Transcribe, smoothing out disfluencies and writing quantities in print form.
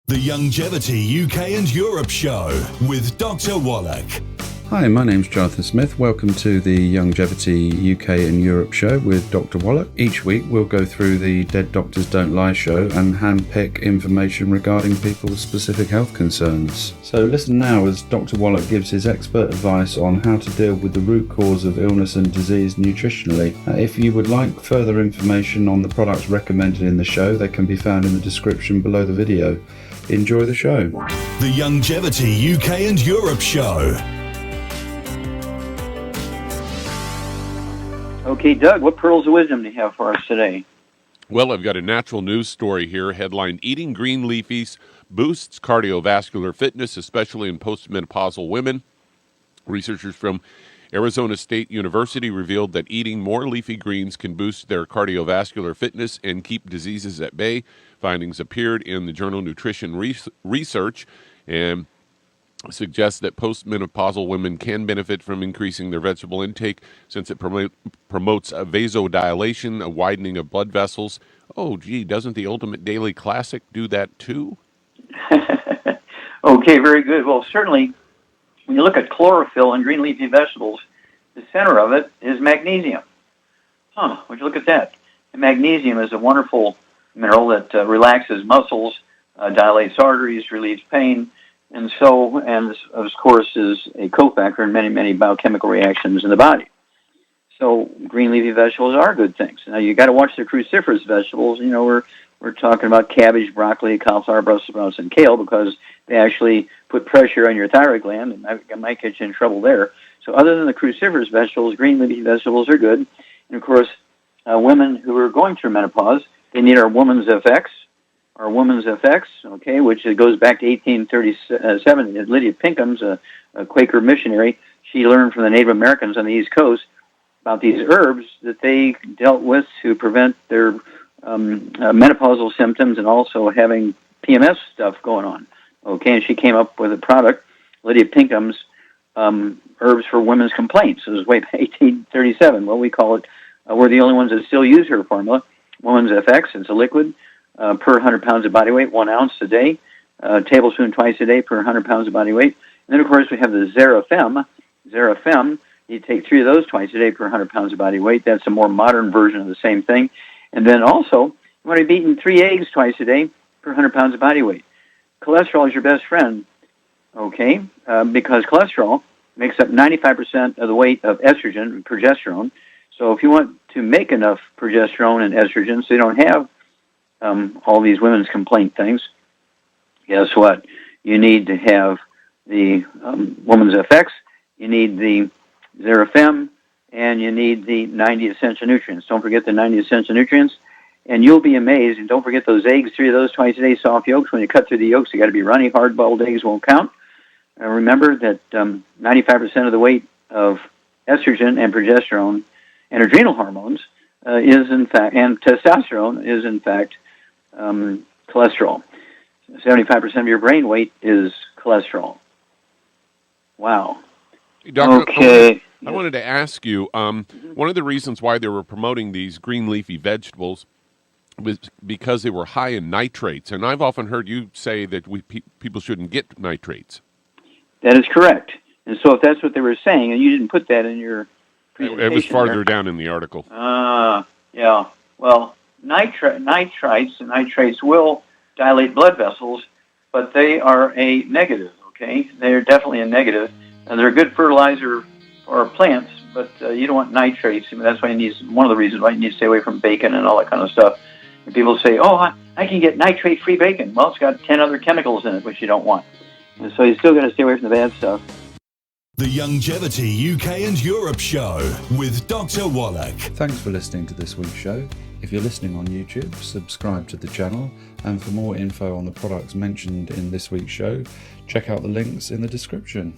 The Youngevity UK and Europe Show with Dr. Wallach. Hi, my name's Jonathan Smith. Welcome to the Youngevity UK and Europe Show with Dr. Wallach. Each week we'll go through the Dead Doctors Don't Lie show and handpick information regarding people's specific health concerns. So listen now as Dr. Wallach gives his expert advice on how to deal with the root cause of illness and disease nutritionally. If you would like further information on the products recommended in the show, they can be found in the description below the video. Enjoy the show. The Youngevity UK and Europe Show. Okay, Doug, what pearls of wisdom do you have for us today? Well, I've got a natural news story here, headlined, Eating Green Leafies Boosts Cardiovascular Fitness, especially in postmenopausal women. Researchers from Arizona State University revealed that eating more leafy greens can boost their cardiovascular fitness and keep diseases at bay. Findings appeared in the journal Nutrition Research and suggests that postmenopausal women can benefit from increasing their vegetable intake since it promotes a vasodilation, a widening of blood vessels. Oh, gee, doesn't the Ultimate Daily Classic do that too? Okay, very good. Well, certainly, when you look at chlorophyll in green leafy vegetables, the center of it is magnesium. Would you look at that? And magnesium is a wonderful mineral that relaxes muscles, dilates arteries, relieves pain, and of course is a cofactor in many, many biochemical reactions in the body. So green leafy vegetables are good things. Now you got to watch the cruciferous vegetables. You know, we're talking about cabbage, broccoli, cauliflower, Brussels sprouts, and kale because they actually put pressure on your thyroid gland, and that might get you in trouble there. So other than the cruciferous vegetables, green leafy vegetables are good. And of course, women who are going through menopause, they need our Woman's FX, okay, which goes back to 1837. Lydia Pinkham's a Quaker missionary. She learned from the Native Americans on the East Coast about these herbs that they dealt with to prevent their menopausal symptoms and also having PMS stuff going on. Okay, and she came up with a product, Lydia Pinkham's Herbs for Women's Complaints. It was way back 1837. Well, we call it, we're the only ones that still use her formula, Woman's FX. It's a liquid per 100 pounds of body weight, 1 ounce a day, tablespoon twice a day per 100 pounds of body weight. And then, of course, we have the Xerafem. You take 3 of those twice a day per 100 pounds of body weight. That's a more modern version of the same thing. And then also, you want to be eating 3 eggs twice a day per 100 pounds of body weight. Cholesterol is your best friend, okay, because cholesterol makes up 95% of the weight of estrogen and progesterone. So if you want to make enough progesterone and estrogen so you don't have all these women's complaint things, guess what? You need to have the Woman's FX, you need the Xerafem, and you need the 90 essential nutrients. Don't forget the 90 essential nutrients, and you'll be amazed. And don't forget those eggs, 3 of those twice a day, soft yolks. When you cut through the yolks, you got to be runny, hard-boiled eggs won't count. Remember that 95% of the weight of estrogen and progesterone and adrenal hormones is in fact, and testosterone is in fact cholesterol. 75% of your brain weight is cholesterol. Wow. Doctor, okay. I wanted to ask you, one of the reasons why they were promoting these green leafy vegetables was because they were high in nitrates. And I've often heard you say that people shouldn't get nitrates. That is correct. And so if that's what they were saying, and you didn't put that in your presentation. It was farther down in the article. Yeah. Well, nitrates will dilate blood vessels, but they are a negative, okay? They're definitely a negative. And they're a good fertilizer for plants, but you don't want nitrates. I mean, that's why one of the reasons why you need to stay away from bacon and all that kind of stuff. And people say, I can get nitrate-free bacon. Well, it's got 10 other chemicals in it, which you don't want. And so you still got to stay away from the bad stuff. The Youngevity UK and Europe Show with Dr. Wallach. Thanks for listening to this week's show. If you're listening on YouTube, subscribe to the channel. And for more info on the products mentioned in this week's show, check out the links in the description.